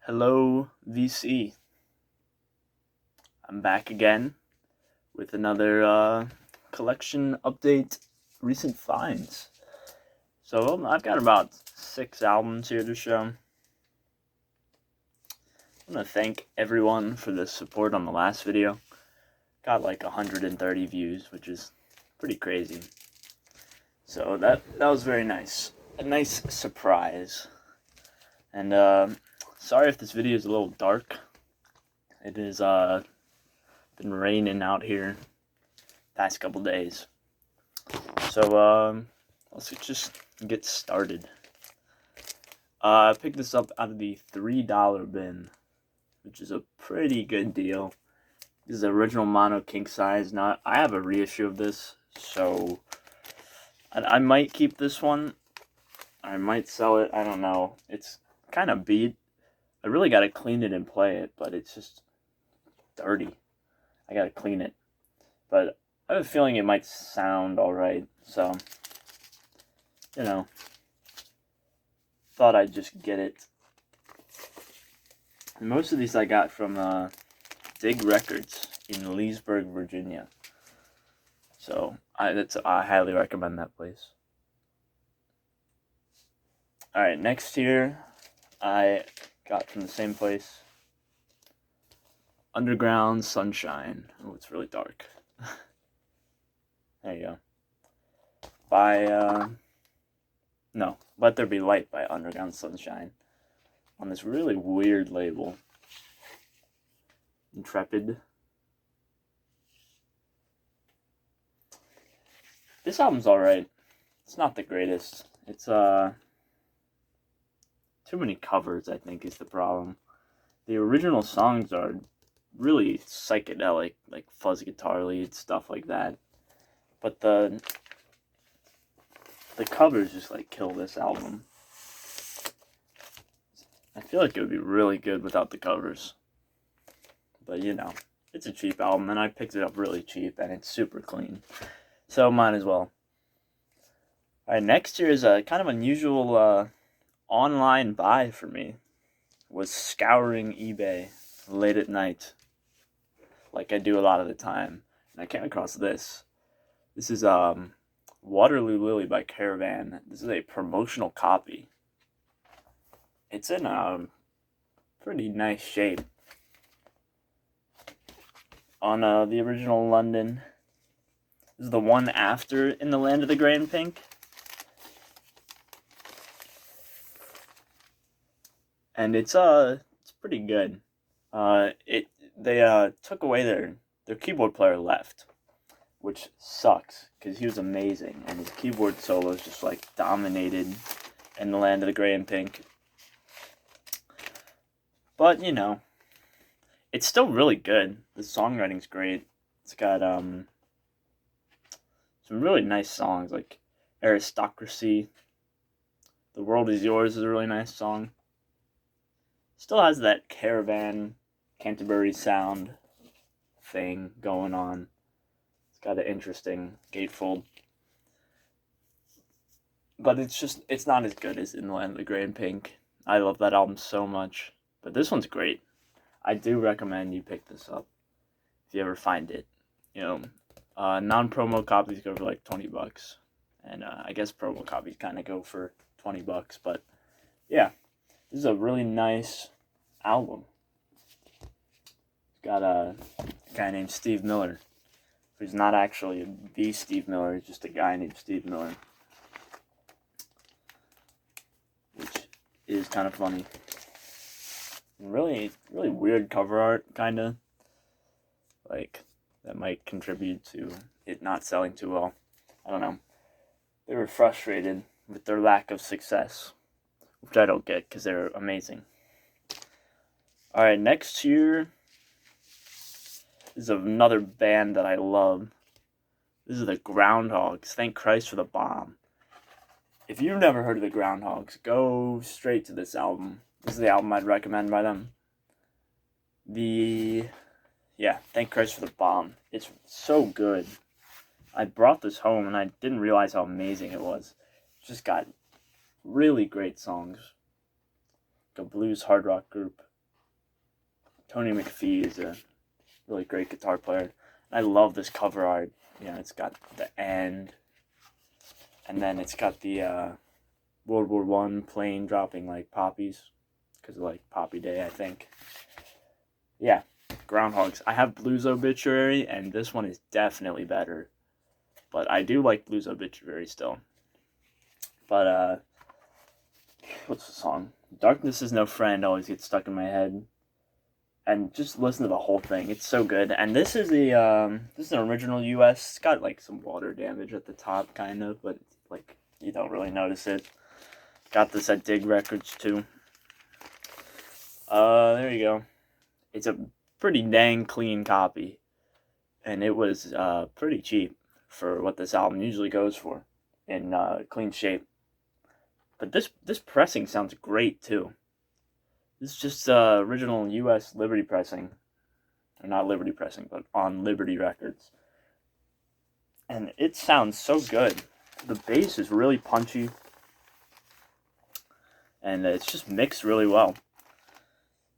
Hello, VC. I'm back again with another collection update, recent finds. So I've got about 6 albums here to show. I want to thank everyone for the support on the last video. Got like 130 views, which is pretty crazy. So that was very nice. A nice surprise. And sorry if this video is a little dark. It is been raining out here past couple days. So let's just get started. I picked this up out of the $3 bin, which is a pretty good deal. This is the original mono king size. Now I have a reissue of this, so I might keep this one. I might sell it. I don't know. It's kind of beat. I really got to clean it and play it, but it's just dirty. I got to clean it. But I have a feeling it might sound alright, so, thought I'd just get it. And most of these I got from Dig Records in Leesburg, Virginia. So I highly recommend that place. Alright, next here I got from the same place. Underground Sunshine. Oh, it's really dark. There you go. By Let There Be Light by Underground Sunshine. On this really weird label. Intrepid. This album's alright. It's not the greatest. It's too many covers, I think, is the problem. The original songs are really psychedelic, like fuzz guitar lead, stuff like that. But the covers just like kill this album. I feel like it would be really good without the covers. But it's a cheap album, and I picked it up really cheap, and it's super clean. So might as well. Alright, next here is a kind of unusual online buy for me. Was scouring eBay late at night, like I do a lot of the time, and I came across this. This is Waterloo Lily by Caravan. This is a promotional copy. It's in pretty nice shape. On the original London. This is the one after In the Land of the Grey and Pink. And it's pretty good. They took away their keyboard player left, which sucks because he was amazing, and his keyboard solos just like dominated In the Land of the Grey and Pink. But it's still really good. The songwriting's great. It's got some really nice songs like Aristocracy. The World Is Yours is a really nice song. Still has that Caravan, Canterbury sound thing going on. It's got an interesting gatefold. But it's not as good as In the Land of the Grey and Pink. I love that album so much. But this one's great. I do recommend you pick this up if you ever find it. Non-promo copies go for like $20. And I guess promo copies kind of go for $20. But yeah, this is a really nice album. It's got a guy named Steve Miller, who's not actually the Steve Miller, he's just a guy named Steve Miller, which is kind of funny. Really, really weird cover art, kind of. Like, that might contribute to it not selling too well. I don't know. They were frustrated with their lack of success, which I don't get because they're amazing. Alright, next here is another band that I love. This is the Groundhogs. Thank Christ for the Bomb. If you've never heard of the Groundhogs, go straight to this album. This is the album I'd recommend by them. Thank Christ for the Bomb. It's so good. I brought this home and I didn't realize how amazing it was. It's just got really great songs. Like a blues hard rock group. Tony McPhee is a really great guitar player. I love this cover art. You know, it's got the end, and then it's got the World War One plane dropping like poppies, because of like Poppy Day, I think. Yeah, Groundhogs. I have Blues Obituary, and this one is definitely better. But I do like Blues Obituary still. But what's the song? Darkness is No Friend always gets stuck in my head. And just listen to the whole thing. It's so good. And this is an original US. It's got like some water damage at the top, kind of, but like you don't really notice it. Got this at Dig Records too. There you go. It's a pretty dang clean copy, and it was pretty cheap for what this album usually goes for in clean shape. But this pressing sounds great too. This is just original U.S. Liberty pressing. Or not Liberty pressing, but on Liberty Records. And it sounds so good. The bass is really punchy. And it's just mixed really well.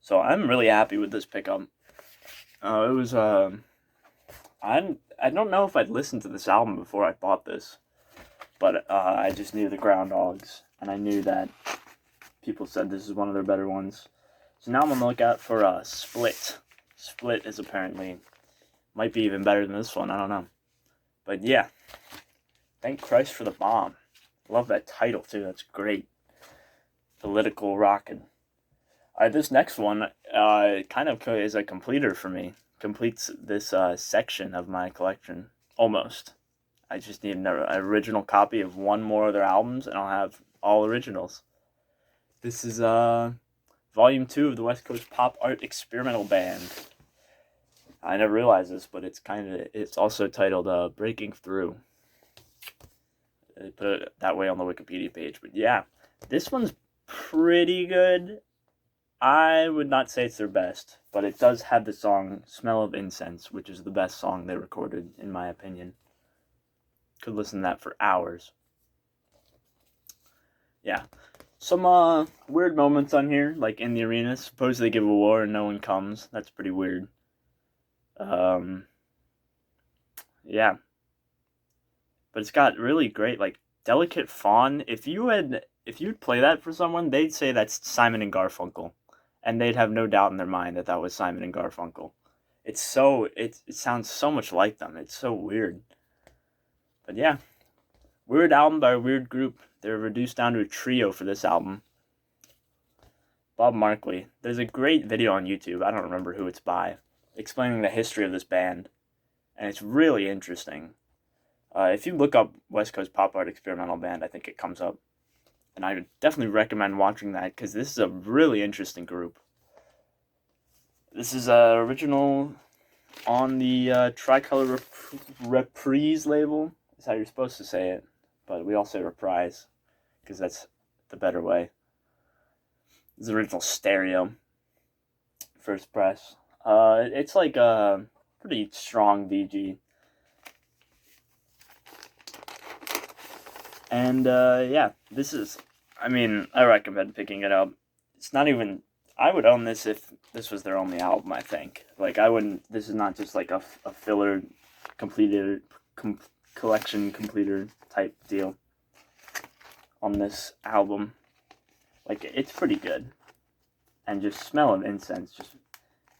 So I'm really happy with this pickup. It was, I don't know if I'd listened to this album before I bought this. But I just knew the Groundhogs. And I knew that people said this is one of their better ones. So now I'm on the lookout for Split. Split is apparently, might be even better than this one, I don't know. But yeah, thank Christ for the Bomb. I love that title too, that's great. Political rockin'. This next one kind of is a completer for me. Completes this section of my collection, almost. I just need an original copy of one more of their albums and I'll have all originals. This is Volume 2 of the West Coast Pop Art Experimental Band. I never realized this, but it's also titled Breaking Through. They put it that way on the Wikipedia page. But yeah, this one's pretty good. I would not say it's their best, but it does have the song Smell of Incense, which is the best song they recorded, in my opinion. Could listen to that for hours. Yeah. Some weird moments on here, like in the arena. Suppose they give a war and no one comes. That's pretty weird. Yeah. But it's got really great, like, Delicate Fawn. If you'd play that for someone, they'd say that's Simon and Garfunkel. And they'd have no doubt in their mind that was Simon and Garfunkel. It sounds so much like them. It's so weird. But yeah. Weird album by a weird group. They're reduced down to a trio for this album. Bob Markley. There's a great video on YouTube, I don't remember who it's by, explaining the history of this band. And it's really interesting. If you look up West Coast Pop Art Experimental Band, I think it comes up. And I would definitely recommend watching that, because this is a really interesting group. This is original on the Tricolor Reprise label. That's how you're supposed to say it. But we all say Reprise, because that's the better way. This is original stereo. First press. It's like a pretty strong VG. And yeah, this is, I mean, I recommend picking it up. It's not even, I would own this if this was their only album, I think. Like, I wouldn't, this is not just like a filler completed, collection completer type deal on this album. Like, it's pretty good. And just Smell of Incense just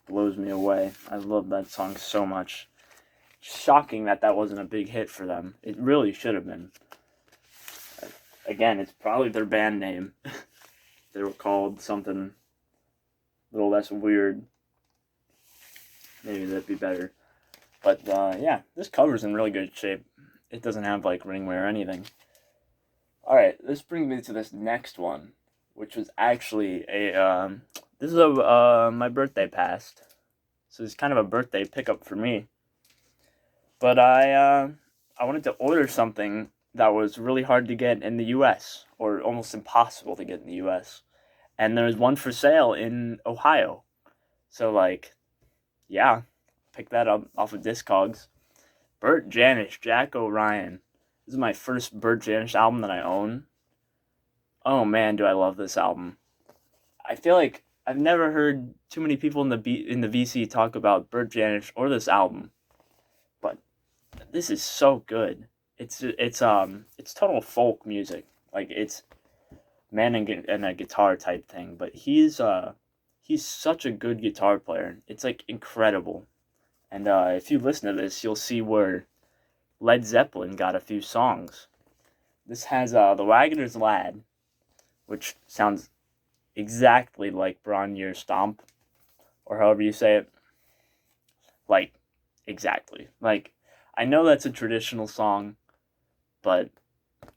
blows me away. I love that song so much. Shocking that wasn't a big hit for them. It really should have been. Again, it's probably their band name. They were called something a little less weird. Maybe that'd be better. But yeah, this cover's in really good shape. It doesn't have like ringwear or anything. Alright, this brings me to this next one, which was actually this is my birthday passed. So it's kind of a birthday pickup for me. But I wanted to order something that was really hard to get in the U.S., or almost impossible to get in the U.S. And there was one for sale in Ohio. So, like, yeah, pick that up off of Discogs. Bert Janisch, Jack O'Ryan. This is my first Bert Janisch album that I own. Oh man, do I love this album. I feel like I've never heard too many people in the VC talk about Bert Janisch or this album, but this is so good. It's total folk music. Like, it's man and a guitar type thing, but he's such a good guitar player. It's like incredible. And if you listen to this, you'll see where Led Zeppelin got a few songs. This has The Wagoner's Lad, which sounds exactly like Bronnier Stomp, or however you say it. Like, exactly. Like, I know that's a traditional song, but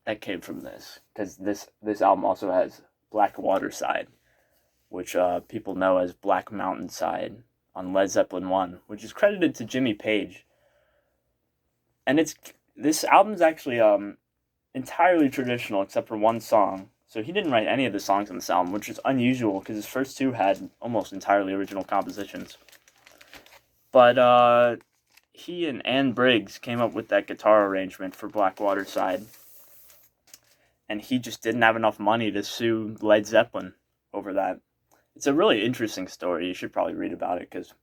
that came from this, because this album also has Black Water Side, which people know as Black Mountain Side on Led Zeppelin 1, which is credited to Jimmy Page. And this album's actually entirely traditional except for one song. So he didn't write any of the songs on this album, which is unusual because his first two had almost entirely original compositions. But he and Ann Briggs came up with that guitar arrangement for Blackwater Side. And he just didn't have enough money to sue Led Zeppelin over that. It's a really interesting story. You should probably read about it because,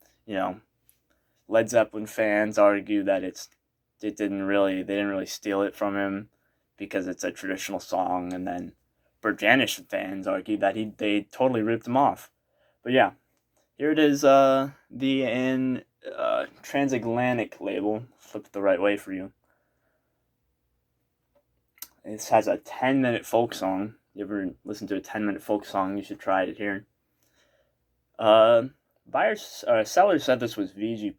Led Zeppelin fans argue that they didn't really steal it from him because it's a traditional song, and then Bert Janisch fans argue that they totally ripped him off. But yeah, here it is, the Transatlantic label. Flip it the right way for you. This has a 10-minute folk song. You ever listen to a 10-minute folk song, you should try it here. Seller said this was VG+.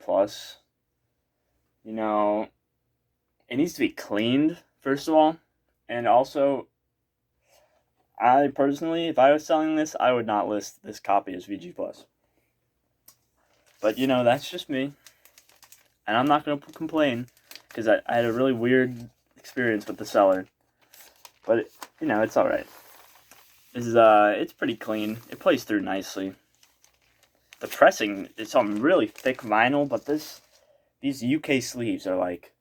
It needs to be cleaned, first of all. And also, I personally, if I was selling this, I would not list this copy as VG+. But, that's just me. And I'm not going to complain, because I had a really weird experience with the seller. But, it's alright. It's pretty clean. It plays through nicely. The pressing is some really thick vinyl, but these UK sleeves are like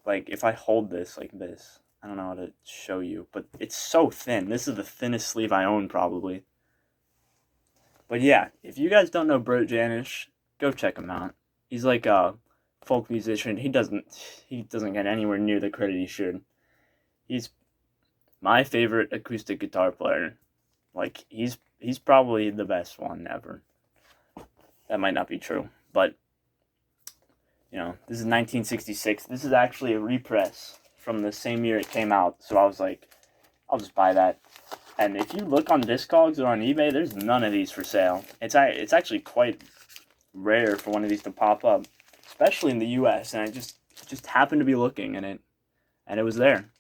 if I hold this like this, I don't know how to show you, but it's so thin. This is the thinnest sleeve I own, probably. But yeah, if you guys don't know Bert Janisch, go check him out. He's like a folk musician. He doesn't get anywhere near the credit he should. He's my favorite acoustic guitar player. Like, he's probably the best one ever. That might not be true, but this is 1966. This is actually a repress from the same year it came out. So I was like, I'll just buy that. And if you look on Discogs or on eBay, there's none of these for sale. It's actually quite rare for one of these to pop up, especially in the U.S. And I just happened to be looking, and it was there.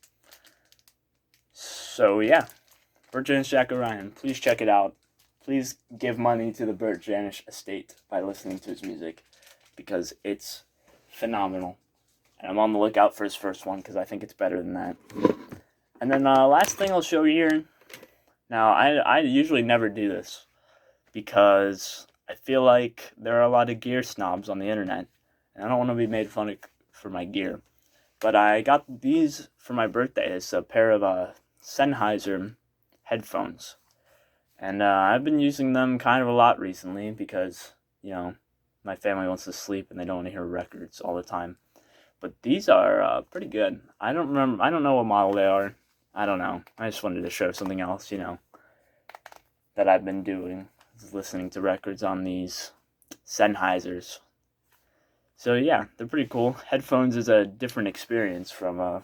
So yeah, Bert Janisch, Jack O'Ryan. Please check it out. Please give money to the Bert Janisch estate by listening to his music, because it's phenomenal. And I'm on the lookout for his first one, because I think it's better than that. And then last thing I'll show you here. Now, I usually never do this, because I feel like there are a lot of gear snobs on the internet, and I don't want to be made fun of for my gear. But I got these for my birthday. It's a pair of Sennheiser headphones. And I've been using them kind of a lot recently because, my family wants to sleep and they don't want to hear records all the time. But these are pretty good. I don't know what model they are. I don't know. I just wanted to show something else, that I've been doing. Is listening to records on these Sennheisers. So yeah, they're pretty cool. Headphones is a different experience from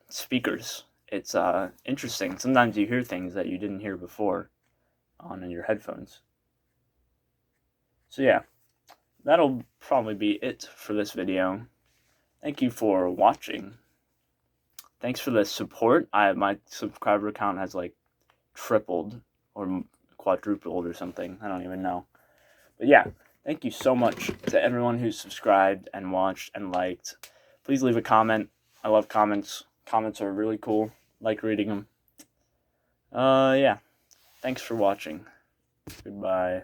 speakers. It's interesting. Sometimes you hear things that you didn't hear before on your headphones. So yeah, that'll probably be it for this video. Thank you for watching. Thanks for the support. My subscriber count has like tripled or quadrupled or something. I don't even know. But yeah, thank you so much to everyone who subscribed and watched and liked. Please leave a comment. I love comments. Comments are really cool. Like reading them. Yeah. Thanks for watching. Goodbye.